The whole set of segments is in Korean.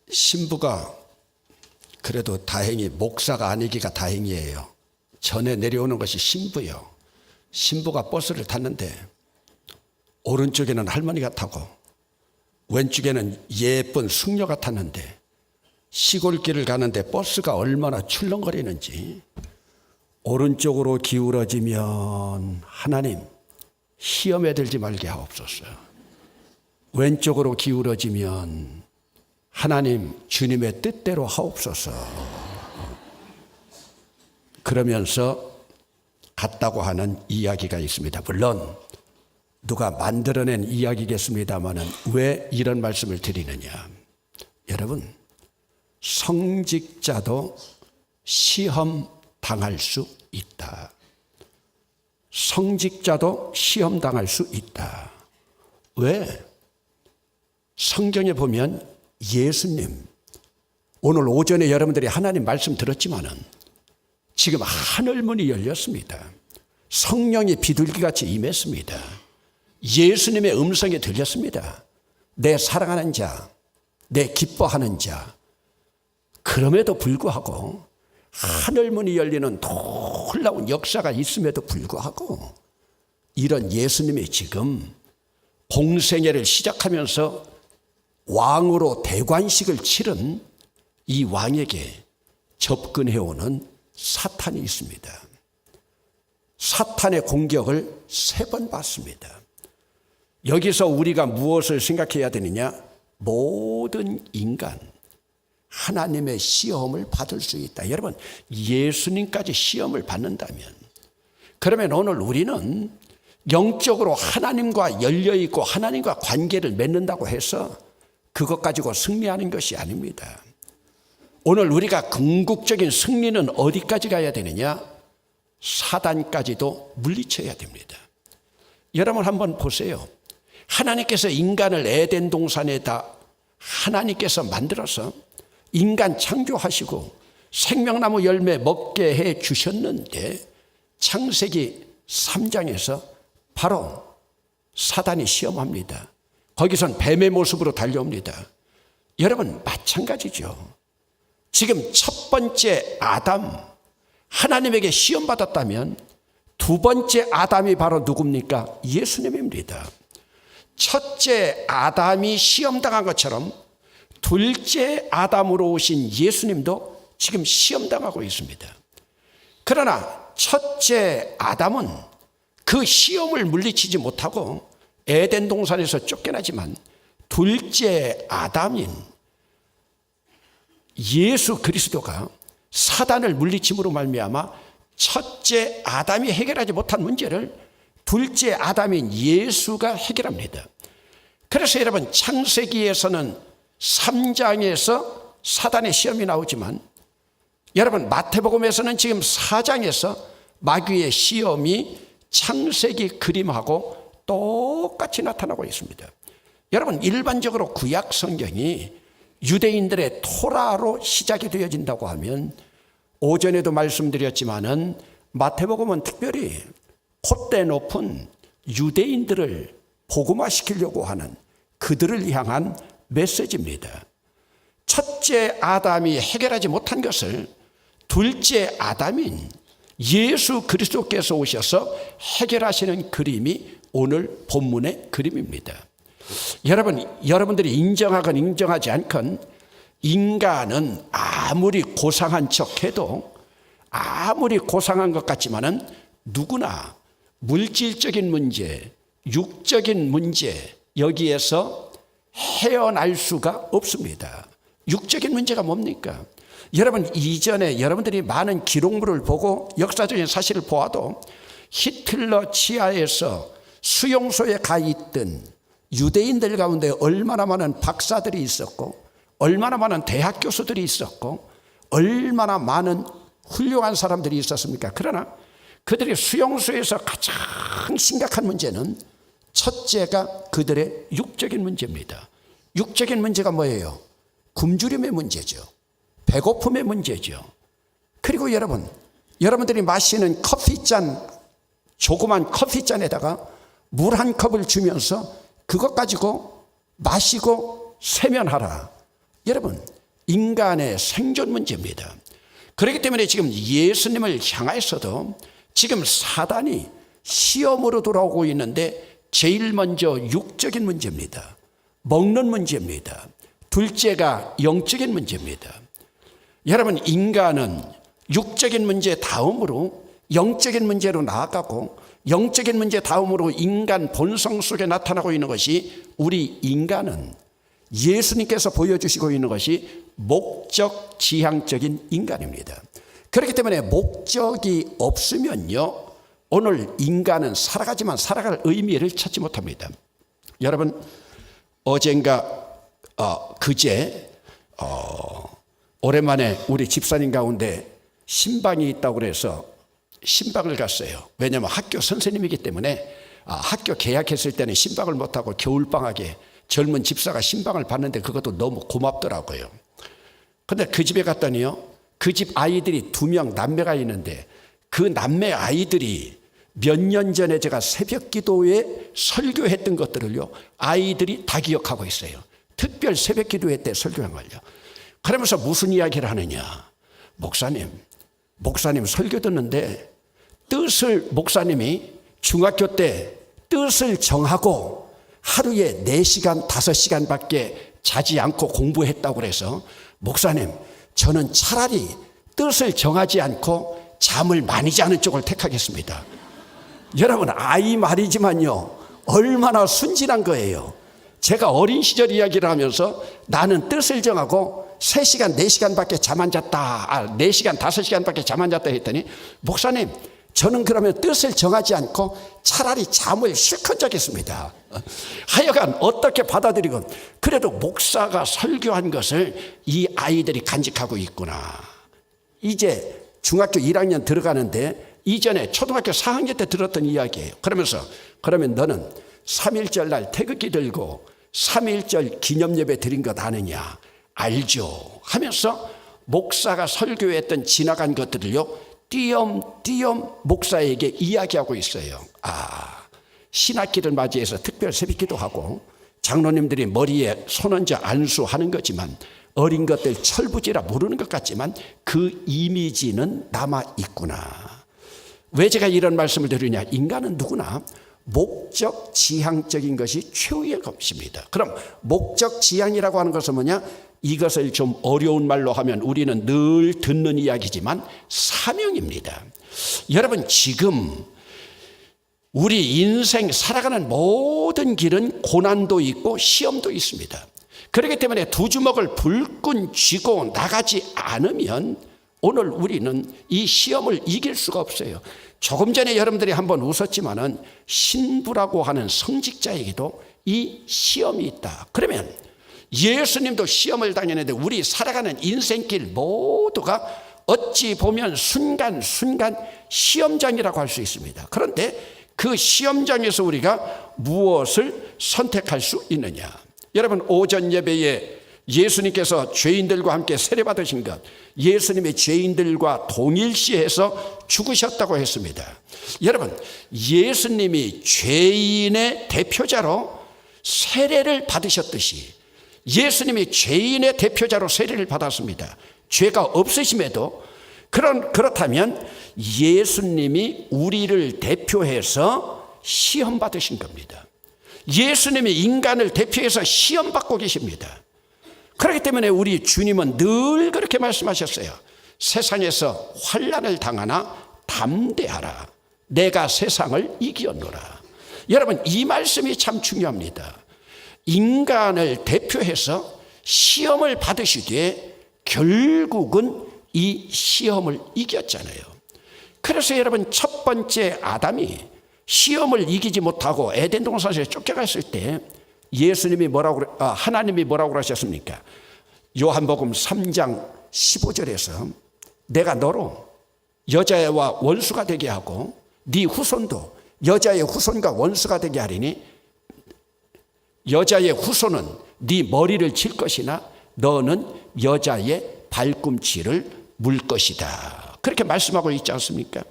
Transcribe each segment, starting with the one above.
신부가 그래도 다행히 목사가 아니기가 다행이에요. 전에 내려오는 것이 신부요. 신부가 버스를 탔는데 오른쪽에는 할머니가 타고 왼쪽에는 예쁜 숙녀가 탔는데 시골길을 가는데 버스가 얼마나 출렁거리는지 오른쪽으로 기울어지면 하나님 시험에 들지 말게 하옵소서. 왼쪽으로 기울어지면 하나님 주님의 뜻대로 하옵소서. 그러면서 같다고 하는 이야기가 있습니다. 물론 누가 만들어낸 이야기겠습니다마는 왜 이런 말씀을 드리느냐. 여러분, 성직자도 시험 당할 수 있다. 성직자도 시험 당할 수 있다. 왜? 성경에 보면 예수님, 오늘 오전에 여러분들이 하나님 말씀 들었지만은 지금 하늘문이 열렸습니다. 성령이 비둘기같이 임했습니다. 예수님의 음성이 들렸습니다. 내 사랑하는 자, 내 기뻐하는 자. 그럼에도 불구하고 하늘문이 열리는 놀라운 역사가 있음에도 불구하고 이런 예수님이 지금 공생애를 시작하면서 왕으로 대관식을 치른 이 왕에게 접근해오는 사탄이 있습니다. 사탄의 공격을 3번 받습니다. 여기서 우리가 무엇을 생각해야 되느냐? 모든 인간 하나님의 시험을 받을 수 있다. 여러분, 예수님까지 시험을 받는다면 그러면 오늘 우리는 영적으로 하나님과 열려있고 하나님과 관계를 맺는다고 해서 그것 가지고 승리하는 것이 아닙니다. 오늘 우리가 궁극적인 승리는 어디까지 가야 되느냐? 사단까지도 물리쳐야 됩니다. 여러분 한번 보세요. 하나님께서 인간을 에덴 동산에다 하나님께서 만들어서 인간 창조하시고 생명나무 열매 먹게 해 주셨는데 창세기 3장에서 바로 사단이 시험합니다. 거기선 뱀의 모습으로 달려옵니다. 여러분 마찬가지죠. 지금 첫 번째 아담 하나님에게 시험받았다면 두 번째 아담이 바로 누굽니까? 예수님입니다. 첫째 아담이 시험당한 것처럼 둘째 아담으로 오신 예수님도 지금 시험당하고 있습니다. 그러나 첫째 아담은 그 시험을 물리치지 못하고 에덴 동산에서 쫓겨나지만 둘째 아담인 예수 그리스도가 사단을 물리침으로 말미암아 첫째 아담이 해결하지 못한 문제를 둘째 아담인 예수가 해결합니다. 그래서 여러분 창세기에서는 3장에서 사단의 시험이 나오지만 여러분 마태복음에서는 지금 4장에서 마귀의 시험이 창세기 그림하고 똑같이 나타나고 있습니다. 여러분 일반적으로 구약 성경이 유대인들의 토라로 시작이 되어진다고 하면 오전에도 말씀드렸지만은 마태복음은 특별히 콧대 높은 유대인들을 복음화시키려고 하는 그들을 향한 메시지입니다. 첫째 아담이 해결하지 못한 것을 둘째 아담인 예수 그리스도께서 오셔서 해결하시는 그림이 오늘 본문의 그림입니다. 여러분들이 인정하건 인정하지 않건 인간은 아무리 고상한 척해도 아무리 고상한 것 같지만은 누구나 물질적인 문제, 육적인 문제 여기에서 헤어날 수가 없습니다. 육적인 문제가 뭡니까? 여러분 이전에 여러분들이 많은 기록물을 보고 역사적인 사실을 보아도 히틀러 치하에서 수용소에 가 있던 유대인들 가운데 얼마나 많은 박사들이 있었고 얼마나 많은 대학 교수들이 있었고 얼마나 많은 훌륭한 사람들이 있었습니까? 그러나 그들이 수용소에서 가장 심각한 문제는 첫째가 그들의 육적인 문제입니다. 육적인 문제가 뭐예요? 굶주림의 문제죠. 배고픔의 문제죠. 그리고 여러분들이 마시는 커피잔, 조그만 커피잔에다가 물 한 컵을 주면서 그것 가지고 마시고 세면하라. 여러분 인간의 생존 문제입니다. 그렇기 때문에 지금 예수님을 향해서도 지금 사단이 시험으로 돌아오고 있는데 제일 먼저 육적인 문제입니다. 먹는 문제입니다. 둘째가 영적인 문제입니다. 여러분, 인간은 육적인 문제 다음으로 영적인 문제로 나아가고, 영적인 문제 다음으로 인간 본성 속에 나타나고 있는 것이, 우리 인간은 예수님께서 보여주시고 있는 것이 목적 지향적인 인간입니다. 그렇기 때문에 목적이 없으면요, 오늘 인간은 살아가지만 살아갈 의미를 찾지 못합니다. 여러분, 어젠가 그제 오랜만에 우리 집사님 가운데 신방이 있다고 그래서 신방을 갔어요. 왜냐하면 학교 선생님이기 때문에 학교 개학했을 때는 신방을 못하고 겨울방학에 젊은 집사가 신방을 봤는데 그것도 너무 고맙더라고요. 근데 그 집에 갔더니요, 그 집 아이들이 2명 남매가 있는데, 그 남매 아이들이 몇 년 전에 제가 새벽 기도에 설교했던 것들을요, 아이들이 다 기억하고 있어요. 특별 새벽 기도회 때 설교한 걸요. 그러면서 무슨 이야기를 하느냐, 목사님 설교 듣는데 목사님이 중학교 때 뜻을 정하고 하루에 4시간 5시간밖에 자지 않고 공부했다고 그래서, 목사님, 저는 차라리 뜻을 정하지 않고 잠을 많이 자는 쪽을 택하겠습니다. 여러분, 아이 말이지만요, 얼마나 순진한 거예요. 제가 어린 시절 이야기를 하면서 나는 뜻을 정하고 3시간 4시간밖에 잠 안 잤다, 4시간 5시간밖에 잠 안 잤다 했더니, 목사님, 저는 그러면 뜻을 정하지 않고 차라리 잠을 실컷 자겠습니다. 하여간 어떻게 받아들이건 그래도 목사가 설교한 것을 이 아이들이 간직하고 있구나. 이제 중학교 1학년 들어가는데 이전에 초등학교 4학년 때 들었던 이야기예요. 그러면서, 그러면 너는 3.1절 날 태극기 들고 3.1절 기념예배 드린 것 아느냐? 알죠. 하면서 목사가 설교했던 지나간 것들을요, 띄엄띄엄 목사에게 이야기하고 있어요. 신학기를 맞이해서 특별 새벽기도 하고 장로님들이 머리에 손 얹어 안수하는 거지만, 어린 것들 철부지라 모르는 것 같지만 그 이미지는 남아있구나. 왜 제가 이런 말씀을 드리냐, 인간은 누구나 목적 지향적인 것이 최후의 것입니다. 그럼 목적 지향이라고 하는 것은 뭐냐? 이것을 좀 어려운 말로 하면 우리는 늘 듣는 이야기지만 사명입니다. 여러분, 지금 우리 인생 살아가는 모든 길은 고난도 있고 시험도 있습니다. 그렇기 때문에 2주먹을 불끈 쥐고 나가지 않으면 오늘 우리는 이 시험을 이길 수가 없어요. 조금 전에 여러분들이 한번 웃었지만은 신부라고 하는 성직자에게도 이 시험이 있다. 그러면 예수님도 시험을 당했는데 우리 살아가는 인생길 모두가 어찌 보면 순간순간 시험장이라고 할 수 있습니다. 그런데 그 시험장에서 우리가 무엇을 선택할 수 있느냐? 여러분, 오전 예배에 예수님께서 죄인들과 함께 세례받으신 것, 예수님의 죄인들과 동일시해서 죽으셨다고 했습니다. 여러분, 예수님이 죄인의 대표자로 세례를 받으셨듯이 예수님이 죄인의 대표자로 세례를 받았습니다. 죄가 없으심에도. 그렇다면 예수님이 우리를 대표해서 시험 받으신 겁니다. 예수님이 인간을 대표해서 시험 받고 계십니다. 그렇기 때문에 우리 주님은 늘 그렇게 말씀하셨어요. 세상에서 환난을 당하나 담대하라. 내가 세상을 이기었노라. 여러분, 이 말씀이 참 중요합니다. 인간을 대표해서 시험을 받으시기에 결국은 이 시험을 이겼잖아요. 그래서 여러분, 첫 번째 아담이 시험을 이기지 못하고 에덴 동산에서 쫓겨갔을 때 하나님이 뭐라고 그러셨습니까? 요한복음 3장 15절에서 내가 너로 여자와 원수가 되게 하고 네 후손도 여자의 후손과 원수가 되게 하리니 여자의 후손은 네 머리를 칠 것이나 너는 여자의 발꿈치를 물 것이다. 그렇게 말씀하고 있지 않습니까?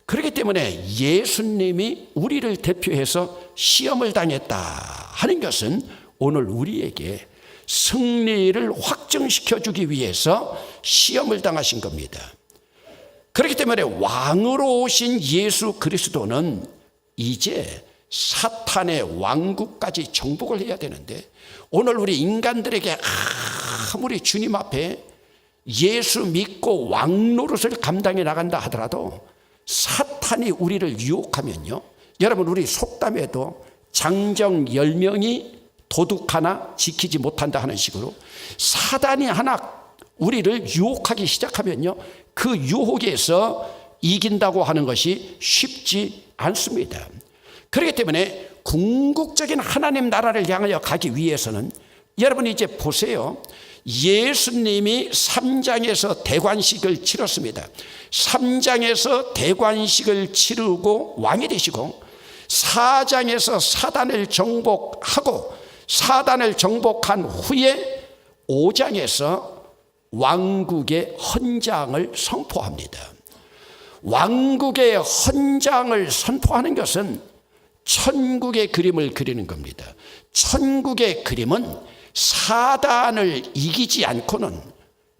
그렇기 때문에 예수님이 우리를 대표해서 시험을 당했다 하는 것은 오늘 우리에게 승리를 확증시켜주기 위해서 시험을 당하신 겁니다. 그렇기 때문에 왕으로 오신 예수 그리스도는 이제 사탄의 왕국까지 정복을 해야 되는데, 오늘 우리 인간들에게 아무리 주님 앞에 예수 믿고 왕 노릇을 감당해 나간다 하더라도 사탄이 우리를 유혹하면요, 여러분, 우리 속담에도 장정 10명이 도둑 하나 지키지 못한다 하는 식으로 사단이 하나 우리를 유혹하기 시작하면요, 그 유혹에서 이긴다고 하는 것이 쉽지 않습니다. 그렇기 때문에 궁극적인 하나님 나라를 향하여 가기 위해서는, 여러분 이제 보세요. 예수님이 3장에서 대관식을 치렀습니다. 3장에서 대관식을 치르고 왕이 되시고, 4장에서 사단을 정복하고, 사단을 정복한 후에 5장에서 왕국의 헌장을 선포합니다. 왕국의 헌장을 선포하는 것은 천국의 그림을 그리는 겁니다. 천국의 그림은 사단을 이기지 않고는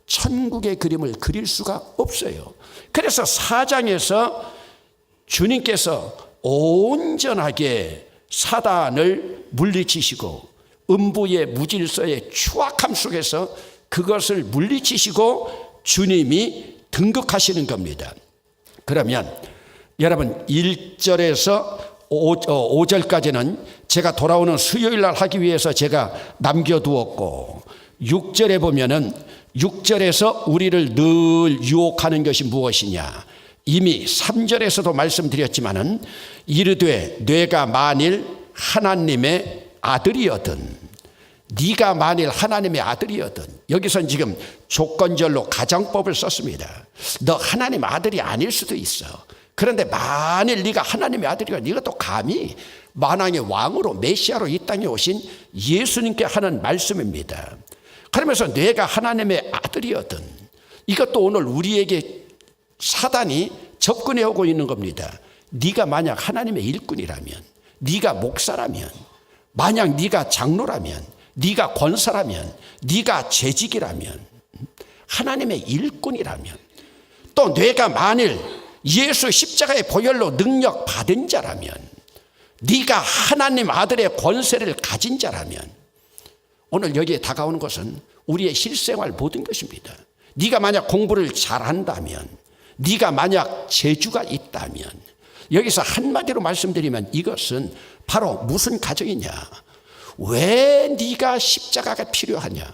천국의 그림을 그릴 수가 없어요. 그래서 4장에서 주님께서 온전하게 사단을 물리치시고, 음부의 무질서의 추악함 속에서 그것을 물리치시고 주님이 등극하시는 겁니다. 그러면 여러분 1절에서 5절까지는 제가 돌아오는 수요일 날 하기 위해서 제가 남겨두었고, 6절에 보면은 6절에서 우리를 늘 유혹하는 것이 무엇이냐, 이미 3절에서도 말씀드렸지만은 이르되 네가 만일 하나님의 아들이거든, 네가 만일 하나님의 아들이거든. 여기선 지금 조건절로 가정법을 썼습니다. 너 하나님 아들이 아닐 수도 있어. 그런데 만일 네가 하나님의 아들이가, 네가 또 감히 만왕의 왕으로 메시아로 이 땅에 오신 예수님께 하는 말씀입니다. 그러면서 네가 하나님의 아들이거든, 이것도 오늘 우리에게 사단이 접근해 오고 있는 겁니다. 네가 만약 하나님의 일꾼이라면, 네가 목사라면, 만약 네가 장로라면, 네가 권사라면, 네가 재직이라면, 하나님의 일꾼이라면, 또 네가 만일 예수 십자가의 보혈로 능력 받은 자라면, 네가 하나님 아들의 권세를 가진 자라면, 오늘 여기에 다가오는 것은 우리의 실생활 모든 것입니다. 네가 만약 공부를 잘한다면, 네가 만약 재주가 있다면, 여기서 한마디로 말씀드리면 이것은 바로 무슨 가정이냐, 왜 네가 십자가가 필요하냐,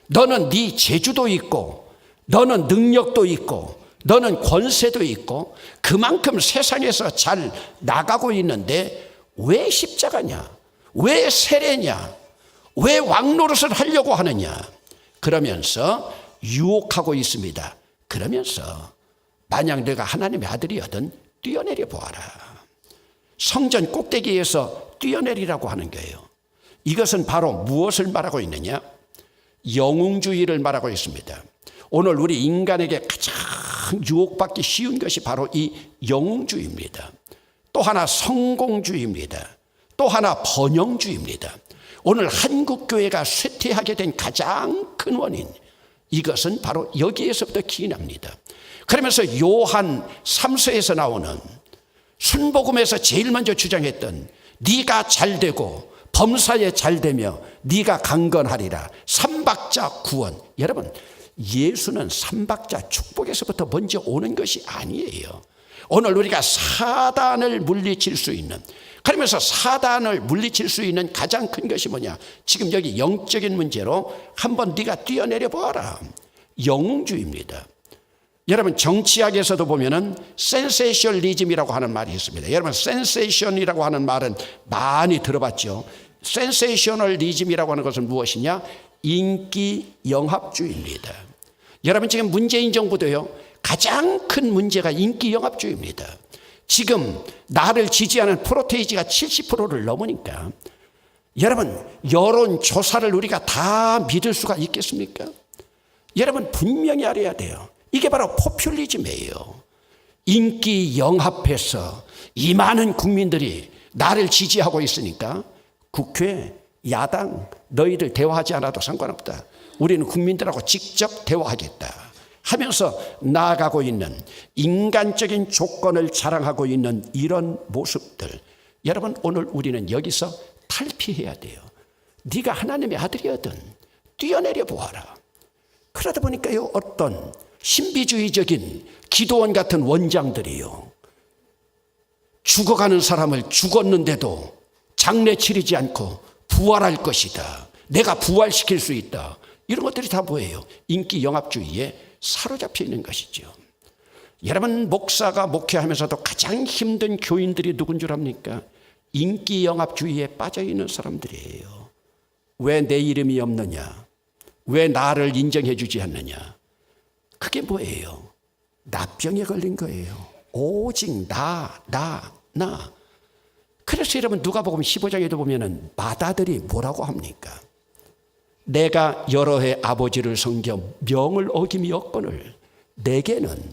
너는 네 재주도 있고, 너는 능력도 있고, 너는 권세도 있고, 그만큼 세상에서 잘 나가고 있는데 왜 십자가냐, 왜 세례냐, 왜 왕노릇을 하려고 하느냐, 그러면서 유혹하고 있습니다. 그러면서 만약 내가 하나님의 아들이거든 뛰어내려 보아라. 성전 꼭대기에서 뛰어내리라고 하는 거예요. 이것은 바로 무엇을 말하고 있느냐, 영웅주의를 말하고 있습니다. 오늘 우리 인간에게 가장 유혹받기 쉬운 것이 바로 이 영웅주의입니다. 또 하나 성공주의입니다. 또 하나 번영주의입니다. 오늘 한국교회가 쇠퇴하게 된 가장 큰 원인, 이것은 바로 여기에서부터 기인합니다. 그러면서 요한 3서에서 나오는, 순복음에서 제일 먼저 주장했던 네가 잘되고 범사에 잘되며 네가 강건하리라, 삼박자 구원. 여러분, 예수는 삼박자 축복에서부터 먼저 오는 것이 아니에요. 오늘 우리가 사단을 물리칠 수 있는, 그러면서 사단을 물리칠 수 있는 가장 큰 것이 뭐냐, 지금 여기 영적인 문제로 한번 네가 뛰어내려 보아라, 영웅주의입니다. 여러분 정치학에서도 보면은 센세이셔널리즘이라고 하는 말이 있습니다. 여러분 센세이션이라고 하는 말은 많이 들어봤죠. 센세이셔널리즘이라고 하는 것은 무엇이냐, 인기 영합주의입니다. 여러분 지금 문재인 정부도요, 가장 큰 문제가 인기 영합주의입니다. 지금 나를 지지하는 프로테이지가 70%를 넘으니까, 여러분 여론조사를 우리가 다 믿을 수가 있겠습니까? 여러분 분명히 알아야 돼요. 이게 바로 포퓰리즘이에요. 인기 영합해서 이 많은 국민들이 나를 지지하고 있으니까 국회 야당 너희들 대화하지 않아도 상관없다. 우리는 국민들하고 직접 대화하겠다 하면서 나아가고 있는 인간적인 조건을 자랑하고 있는 이런 모습들, 여러분 오늘 우리는 여기서 탈피해야 돼요. 네가 하나님의 아들이거든 뛰어내려 보아라. 그러다 보니까요, 어떤 신비주의적인 기도원 같은 원장들이요, 죽어가는 사람을 죽었는데도 장례 치르지 않고 부활할 것이다, 내가 부활시킬 수 있다, 이런 것들이 다 뭐예요? 인기 영합주의에 사로잡혀 있는 것이죠. 여러분, 목사가 목회하면서도 가장 힘든 교인들이 누군 줄 압니까? 인기 영합주의에 빠져 있는 사람들이에요. 왜 내 이름이 없느냐? 왜 나를 인정해 주지 않느냐? 그게 뭐예요? 나병에 걸린 거예요. 오직 나. 그래서 여러분 누가복음 15장에도 보면은 마다들이 뭐라고 합니까? 내가 여러 해 아버지를 섬겨 명을 어김이 없거늘 내게는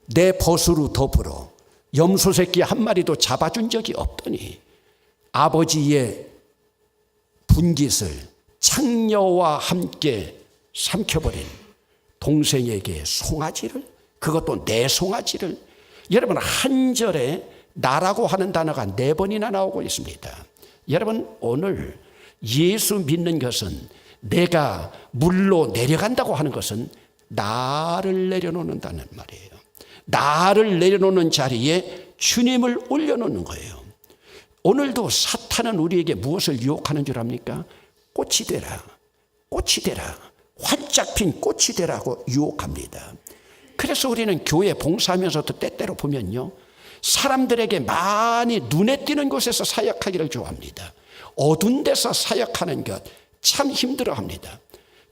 내 벗으로 더불어 염소 새끼 한 마리도 잡아준 적이 없더니 아버지의 분깃을 창녀와 함께 삼켜버린 동생에게 송아지를, 그것도 내 송아지를. 여러분, 한 절에 나라고 하는 단어가 4번이나 나오고 있습니다. 여러분, 오늘 예수 믿는 것은, 내가 물로 내려간다고 하는 것은 나를 내려놓는다는 말이에요. 나를 내려놓는 자리에 주님을 올려놓는 거예요. 오늘도 사탄은 우리에게 무엇을 유혹하는 줄 압니까? 꽃이 되라, 꽃이 되라, 활짝 핀 꽃이 되라고 유혹합니다. 그래서 우리는 교회 봉사하면서도 때때로 보면요, 사람들에게 많이 눈에 띄는 곳에서 사역하기를 좋아합니다. 어두운 데서 사역하는 것 참 힘들어합니다.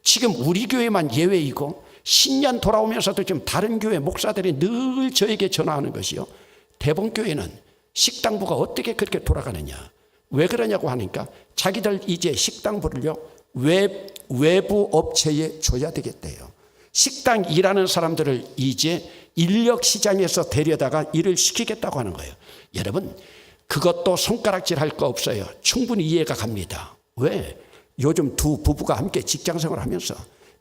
지금 우리 교회만 예외이고 신년 돌아오면서도 좀 다른 교회 목사들이 늘 저에게 전화하는 것이요, 대봉교회는 식당부가 어떻게 그렇게 돌아가느냐, 왜 그러냐고 하니까 자기들 이제 식당부를요 외부 업체에 줘야 되겠대요. 식당 일하는 사람들을 이제 인력시장에서 데려다가 일을 시키겠다고 하는 거예요. 여러분, 그것도 손가락질 할 거 없어요. 충분히 이해가 갑니다. 왜? 요즘 두 부부가 함께 직장생활을 하면서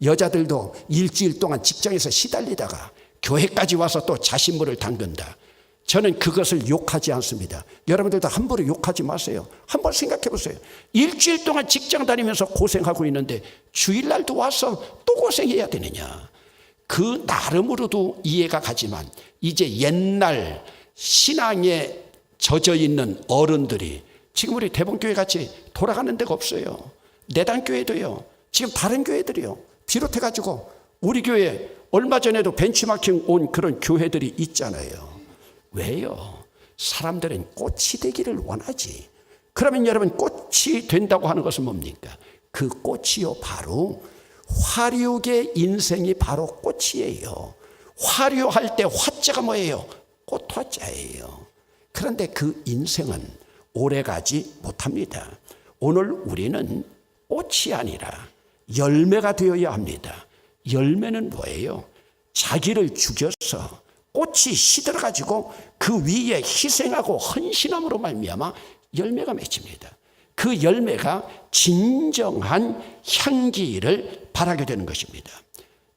여자들도 일주일 동안 직장에서 시달리다가 교회까지 와서 또 자신물을 담근다. 저는 그것을 욕하지 않습니다. 여러분들도 함부로 욕하지 마세요. 한번 생각해 보세요. 일주일 동안 직장 다니면서 고생하고 있는데 주일날도 와서 또 고생해야 되느냐. 그 나름으로도 이해가 가지만 이제 옛날 신앙에 젖어 있는 어른들이 지금 우리 대봉교회 같이 돌아가는 데가 없어요. 내단교회도요, 지금 다른 교회들이요 비롯해가지고 우리 교회 얼마 전에도 벤치마킹 온 그런 교회들이 있잖아요. 왜요? 사람들은 꽃이 되기를 원하지. 그러면 여러분, 꽃이 된다고 하는 것은 뭡니까? 그 꽃이요, 바로 화류의 인생이 바로 꽃이에요. 화류할 때 화자가 뭐예요? 꽃화자예요. 그런데 그 인생은 오래가지 못합니다. 오늘 우리는 꽃이 아니라 열매가 되어야 합니다. 열매는 뭐예요? 자기를 죽여서 꽃이 시들어가지고 그 위에 희생하고 헌신함으로 말미암아 열매가 맺힙니다. 그 열매가 진정한 향기를 발하게 되는 것입니다.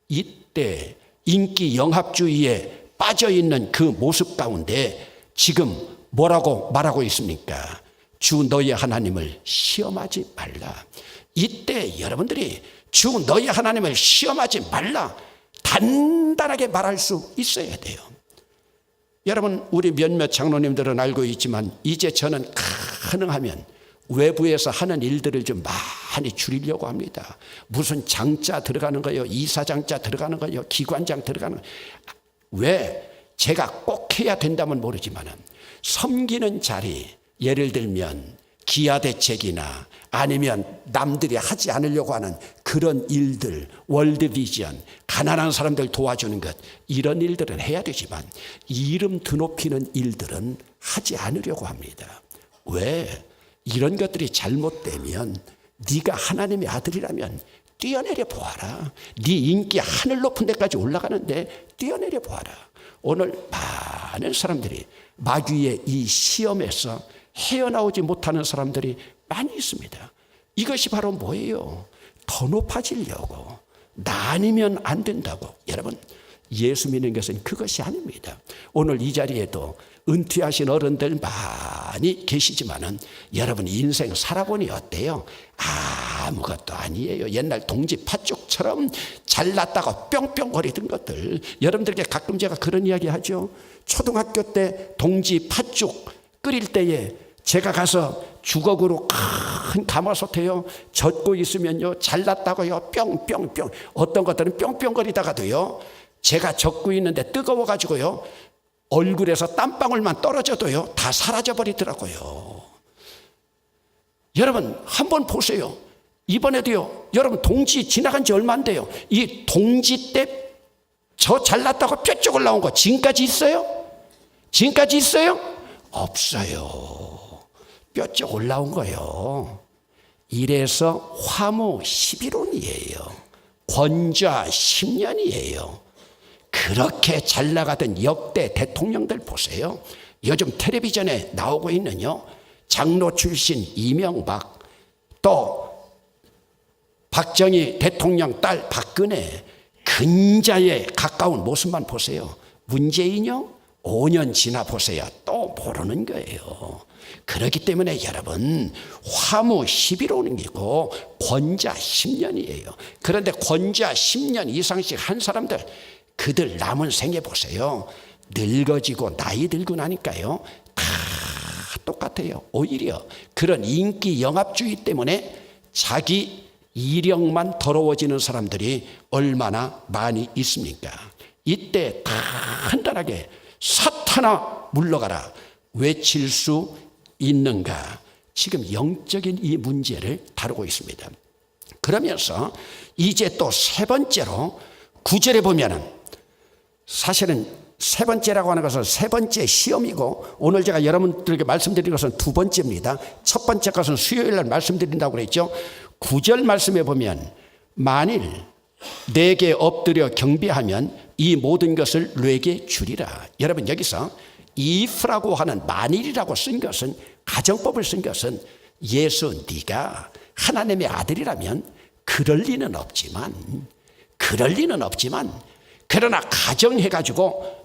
이때 인기 영합주의에 빠져있는 그 모습 가운데 지금 뭐라고 말하고 있습니까? 주 너희 하나님을 시험하지 말라. 이때 여러분들이 주 너희 하나님을 시험하지 말라, 단단하게 말할 수 있어야 돼요. 여러분, 우리 몇몇 장로님들은 알고 있지만 이제 저는 가능하면 외부에서 하는 일들을 좀 많이 줄이려고 합니다. 무슨 장자 들어가는 거요, 이사장자 들어가는 거요, 기관장 들어가는 거요. 왜? 제가 꼭 해야 된다면 모르지만 섬기는 자리, 예를 들면 기아대책이나 아니면 남들이 하지 않으려고 하는 그런 일들, 월드비전, 가난한 사람들 도와주는 것, 이런 일들은 해야 되지만 이름 드높이는 일들은 하지 않으려고 합니다. 왜? 이런 것들이 잘못되면 네가 하나님의 아들이라면 뛰어내려 보아라. 네 인기 하늘 높은 데까지 올라가는데 뛰어내려 보아라. 오늘 많은 사람들이 마귀의 이 시험에서 헤어나오지 못하는 사람들이 많이 있습니다. 이것이 바로 뭐예요? 더 높아지려고. 나뉘면 안 된다고. 여러분, 예수 믿는 것은 그것이 아닙니다. 오늘 이 자리에도 은퇴하신 어른들 많이 계시지만은 여러분 인생 살아보니 어때요? 아무것도 아니에요. 옛날 동지 팥죽처럼 잘났다가 뿅뿅거리던 것들. 여러분들께 가끔 제가 그런 이야기 하죠. 초등학교 때 동지 팥죽 끓일 때에 제가 가서 주걱으로 큰 가마솥에요 젓고 있으면요 잘났다고요 뿅뿅뿅. 어떤 것들은 뿅뿅거리다가도요 제가 젓고 있는데 뜨거워가지고요 얼굴에서 땀방울만 떨어져도요 다 사라져버리더라고요. 여러분 한번 보세요. 이번에도요 여러분 동지 지나간 지 얼마 안 돼요. 이 동지 때 저 잘났다고 뾰족 올라온 거 지금까지 있어요? 지금까지 있어요? 없어요. 뾰족 올라온 거예요. 이래서 화무 11원이에요. 권좌 10년이에요. 그렇게 잘 나가던 역대 대통령들 보세요. 요즘 텔레비전에 나오고 있는요 장로 출신 이명박, 또 박정희 대통령 딸 박근혜, 근자에 가까운 모습만 보세요. 문재인요 5년 지나 보세요. 또 모르는 거예요. 그렇기 때문에 여러분 화무 11원이고 권좌 10년이에요. 그런데 권좌 10년 이상씩 한 사람들, 그들 남은 생애 보세요. 늙어지고 나이 들고 나니까요 다 똑같아요. 오히려 그런 인기 영합주의 때문에 자기 이력만 더러워지는 사람들이 얼마나 많이 있습니까? 이때 간단하게 사탄아 물러가라 외칠 수 있는가? 지금 영적인 이 문제를 다루고 있습니다. 그러면서 이제 또 세 번째로 9절에 보면은, 사실은 세 번째라고 하는 것은 세 번째 시험이고 오늘 제가 여러분들에게 말씀드린 것은 두 번째입니다. 첫 번째 것은 수요일 날 말씀드린다고 그랬죠. 9절 말씀에 보면 만일 내게 엎드려 경배하면 이 모든 것을 내게 주리라. 여러분 여기서 if라고 하는 만일이라고 쓴 것은, 가정법을 쓴 것은 예수 네가 하나님의 아들이라면 그럴 리는 없지만 그러나 가정해가지고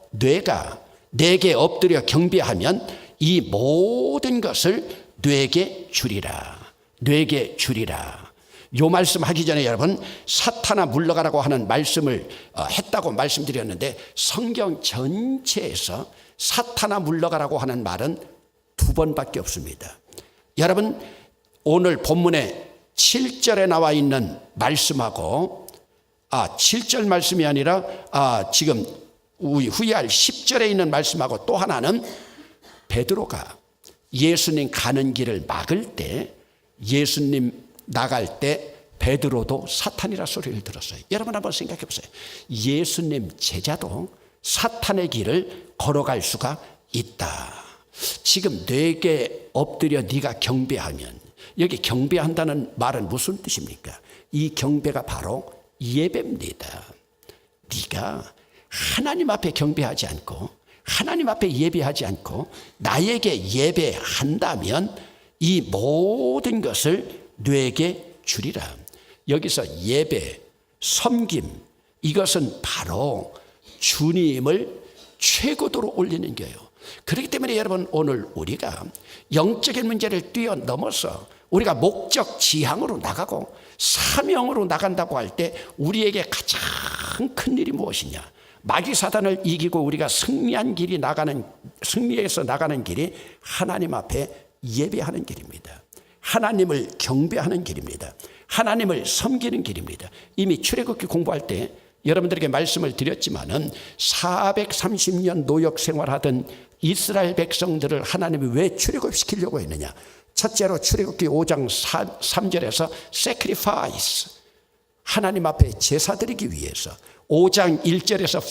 내게 엎드려 경배하면 이 모든 것을 내게 주리라. 요 말씀 하기 전에 여러분 사탄아 물러가라고 하는 말씀을 했다고 말씀드렸는데, 성경 전체에서 사탄아 물러가라고 하는 말은 두 번밖에 없습니다. 여러분 오늘 본문에 7절에 나와 있는 말씀하고 7절 말씀이 아니라 지금 후회할 10절에 있는 말씀하고, 또 하나는 베드로가 예수님 가는 길을 막을 때, 예수님 나갈 때 베드로도 사탄이라 소리를 들었어요. 여러분 한번 생각해 보세요. 예수님 제자도 사탄의 길을 걸어갈 수가 있다. 지금 내게 엎드려 네가 경배하면, 여기 경배한다는 말은 무슨 뜻입니까? 이 경배가 바로 예배입니다. 네가 하나님 앞에 경배하지 않고 하나님 앞에 예배하지 않고 나에게 예배한다면 이 모든 것을 내게 주리라. 여기서 예배, 섬김, 이것은 바로 주님을 최고도로 올리는 거예요. 그렇기 때문에 여러분 오늘 우리가 영적인 문제를 뛰어넘어서 우리가 목적 지향으로 나가고 사명으로 나간다고 할 때 우리에게 가장 큰 일이 무엇이냐? 마귀 사단을 이기고 우리가 승리해서 나가는 길이 하나님 앞에 예배하는 길입니다. 하나님을 경배하는 길입니다. 하나님을 섬기는 길입니다. 이미 출애굽기 공부할 때 여러분들에게 말씀을 드렸지만은 430년 노역 생활하던 이스라엘 백성들을 하나님이 왜 출애굽시키려고 했느냐? 첫째로 출애굽기 5장 3절에서 sacrifice, 하나님 앞에 제사 드리기 위해서. 5장 1절에서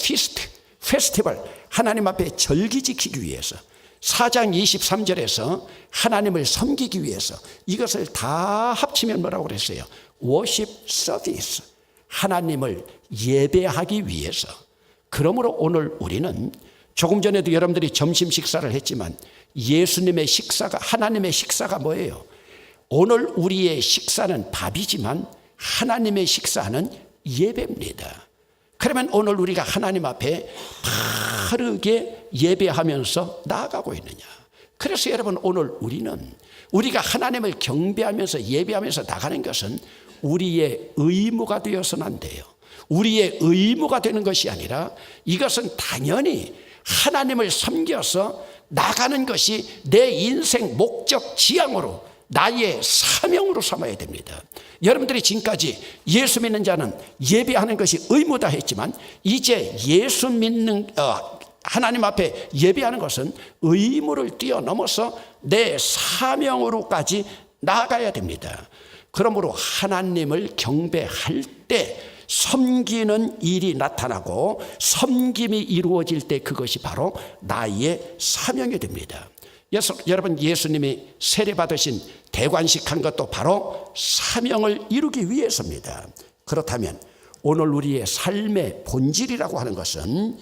페스티벌, 하나님 앞에 절기 지키기 위해서. 4장 23절에서 하나님을 섬기기 위해서. 이것을 다 합치면 뭐라고 그랬어요? worship service, 하나님을 예배하기 위해서. 그러므로 오늘 우리는, 조금 전에도 여러분들이 점심 식사를 했지만 예수님의 식사가, 하나님의 식사가 뭐예요? 오늘 우리의 식사는 밥이지만 하나님의 식사는 예배입니다. 그러면 오늘 우리가 하나님 앞에 바르게 예배하면서 나아가고 있느냐? 그래서 여러분, 오늘 우리가 하나님을 경배하면서 예배하면서 나가는 것은 우리의 의무가 되어서는 안 돼요. 우리의 의무가 되는 것이 아니라 이것은 당연히 하나님을 섬겨서 나가는 것이 내 인생 목적 지향으로, 나의 사명으로 삼아야 됩니다. 여러분들이 지금까지 예수 믿는 자는 예배하는 것이 의무다 했지만, 이제 예수 믿는 하나님 앞에 예배하는 것은 의무를 뛰어넘어서 내 사명으로까지 나아가야 됩니다. 그러므로 하나님을 경배할 때 섬기는 일이 나타나고 섬김이 이루어질 때 그것이 바로 나의 사명이 됩니다. 여러분, 예수님이 세례받으신 대관식한 것도 바로 사명을 이루기 위해서입니다. 그렇다면 오늘 우리의 삶의 본질이라고 하는 것은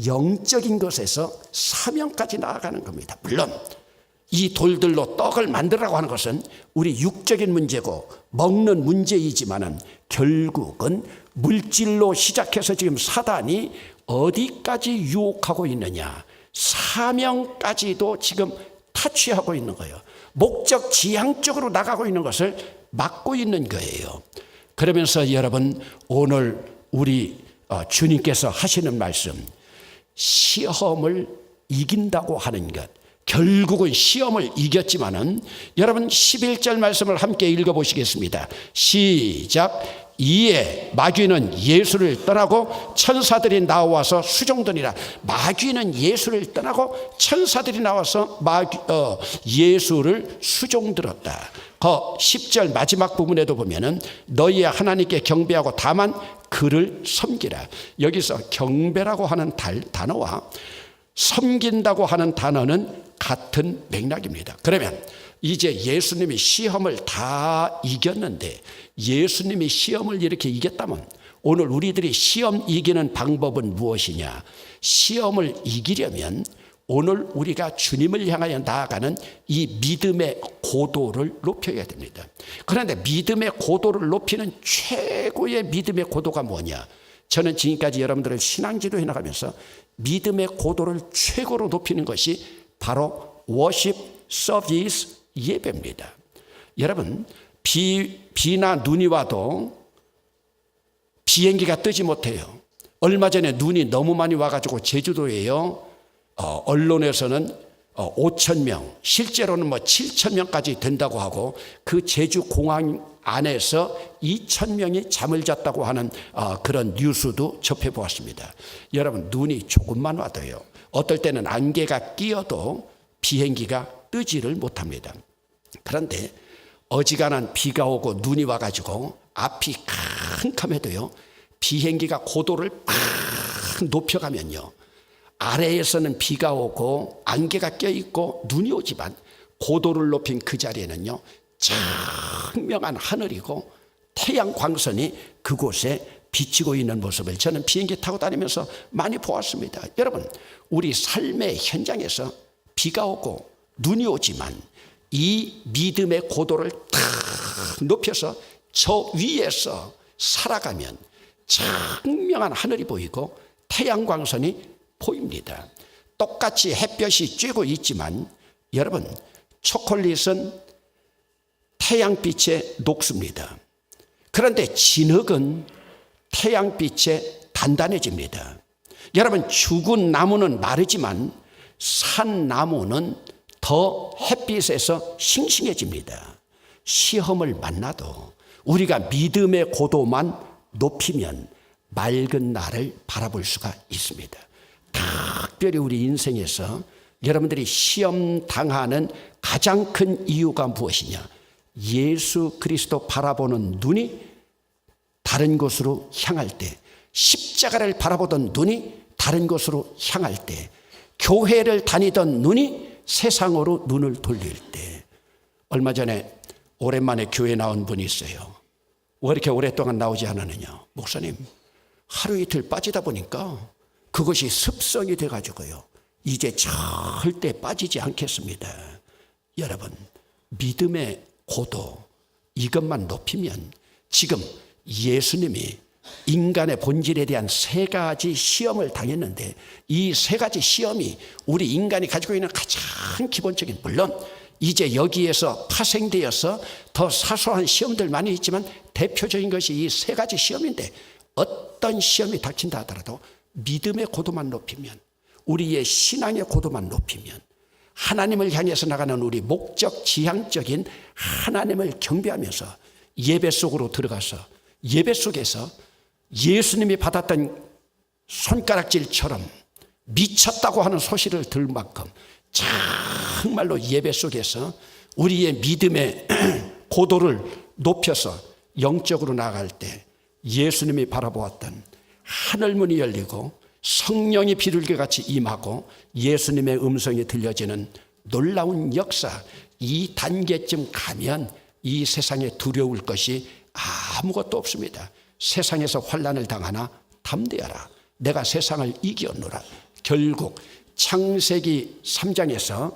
영적인 것에서 사명까지 나아가는 겁니다. 물론 이 돌들로 떡을 만들라고 하는 것은 우리 육적인 문제고 먹는 문제이지만은 결국은 물질로 시작해서 지금 사단이 어디까지 유혹하고 있느냐, 사명까지도 지금 타취하고 있는 거예요. 목적 지향적으로 나가고 있는 것을 막고 있는 거예요. 그러면서 여러분, 오늘 우리 주님께서 하시는 말씀, 시험을 이긴다고 하는 것, 결국은 시험을 이겼지만은, 여러분 11절 말씀을 함께 읽어보시겠습니다. 시작. 이에 마귀는 예수를 떠나고 천사들이 나와서 수종드니라. 마귀는 예수를 떠나고 천사들이 나와서 예수를 수종들었다. 그 10절 마지막 부분에도 보면은 너희 하나님께 경배하고 다만 그를 섬기라. 여기서 경배라고 하는 단어와 섬긴다고 하는 단어는 같은 맥락입니다. 그러면 이제 예수님이 시험을 다 이겼는데, 예수님이 시험을 이렇게 이겼다면 오늘 우리들이 시험 이기는 방법은 무엇이냐? 시험을 이기려면 오늘 우리가 주님을 향하여 나아가는 이 믿음의 고도를 높여야 됩니다. 그런데 믿음의 고도를 높이는 최고의 믿음의 고도가 뭐냐? 저는 지금까지 여러분들을 신앙지도해 나가면서 믿음의 고도를 최고로 높이는 것이 바로 워십 서비스 예배입니다. 여러분, 비나 눈이 와도 비행기가 뜨지 못해요. 얼마 전에 눈이 너무 많이 와가지고 제주도에요, 언론에서는 5,000명, 실제로는 7,000명까지 된다고 하고, 그 제주 공항 안에서 2,000명이 잠을 잤다고 하는 그런 뉴스도 접해보았습니다. 여러분, 눈이 조금만 와도요, 어떨 때는 안개가 끼어도 비행기가 뜨지를 못합니다. 그런데 어지간한 비가 오고 눈이 와가지고 앞이 캄캄해도요, 비행기가 고도를 팍 높여가면요, 아래에서는 비가 오고 안개가 껴있고 눈이 오지만 고도를 높인 그 자리에는요, 청명한 하늘이고 태양 광선이 그곳에 비치고 있는 모습을 저는 비행기 타고 다니면서 많이 보았습니다. 여러분, 우리 삶의 현장에서 비가 오고 눈이 오지만 이 믿음의 고도를 탁 높여서 저 위에서 살아가면 청명한 하늘이 보이고 태양 광선이 보입니다. 똑같이 햇볕이 쬐고 있지만 여러분, 초콜릿은 태양빛에 녹습니다. 그런데 진흙은 태양빛에 단단해집니다. 여러분, 죽은 나무는 마르지만 산 나무는 더 햇빛에서 싱싱해집니다. 시험을 만나도 우리가 믿음의 고도만 높이면 맑은 날을 바라볼 수가 있습니다. 특별히 우리 인생에서 여러분들이 시험 당하는 가장 큰 이유가 무엇이냐? 예수 그리스도 바라보는 눈이 다른 곳으로 향할 때, 십자가를 바라보던 눈이 다른 곳으로 향할 때, 교회를 다니던 눈이 세상으로 눈을 돌릴 때. 얼마 전에 오랜만에 교회 나온 분이 있어요. 왜 이렇게 오랫동안 나오지 않았느냐? 목사님, 하루 이틀 빠지다 보니까 그것이 습성이 돼가지고요, 이제 절대 빠지지 않겠습니다. 여러분, 믿음의 고도, 이것만 높이면 지금 예수님이 인간의 본질에 대한 세 가지 시험을 당했는데 이 세 가지 시험이 우리 인간이 가지고 있는 가장 기본적인, 물론 이제 여기에서 파생되어서 더 사소한 시험들 많이 있지만 대표적인 것이 이 세 가지 시험인데, 어떤 시험이 닥친다 하더라도 믿음의 고도만 높이면, 우리의 신앙의 고도만 높이면, 하나님을 향해서 나가는 우리 목적 지향적인 하나님을 경배하면서 예배 속으로 들어가서 예배 속에서 예수님이 받았던 손가락질처럼 미쳤다고 하는 소식을 들을 만큼 정말로 예배 속에서 우리의 믿음의 고도를 높여서 영적으로 나아갈 때 예수님이 바라보았던 하늘문이 열리고 성령이 비둘기같이 임하고 예수님의 음성이 들려지는 놀라운 역사, 이 단계쯤 가면 이 세상에 두려울 것이 아무것도 없습니다. 세상에서 환난을 당하나 담대하라, 내가 세상을 이겼노라. 결국 창세기 3장에서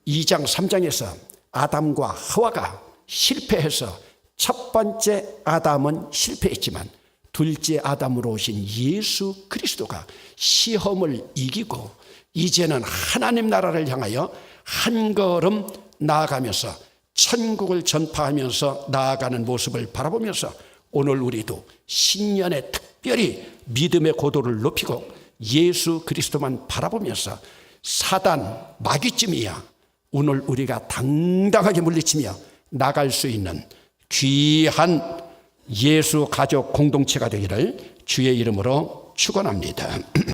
2장 3장에서 아담과 하와가 실패해서 첫 번째 아담은 실패했지만 둘째 아담으로 오신 예수 그리스도가 시험을 이기고 이제는 하나님 나라를 향하여 한 걸음 나아가면서 천국을 전파하면서 나아가는 모습을 바라보면서 오늘 우리도 신년에 특별히 믿음의 고도를 높이고 예수 그리스도만 바라보면서 사단 마귀쯤이야 오늘 우리가 당당하게 물리치며 나갈 수 있는 귀한 예수 가족 공동체가 되기를 주의 이름으로 축원합니다.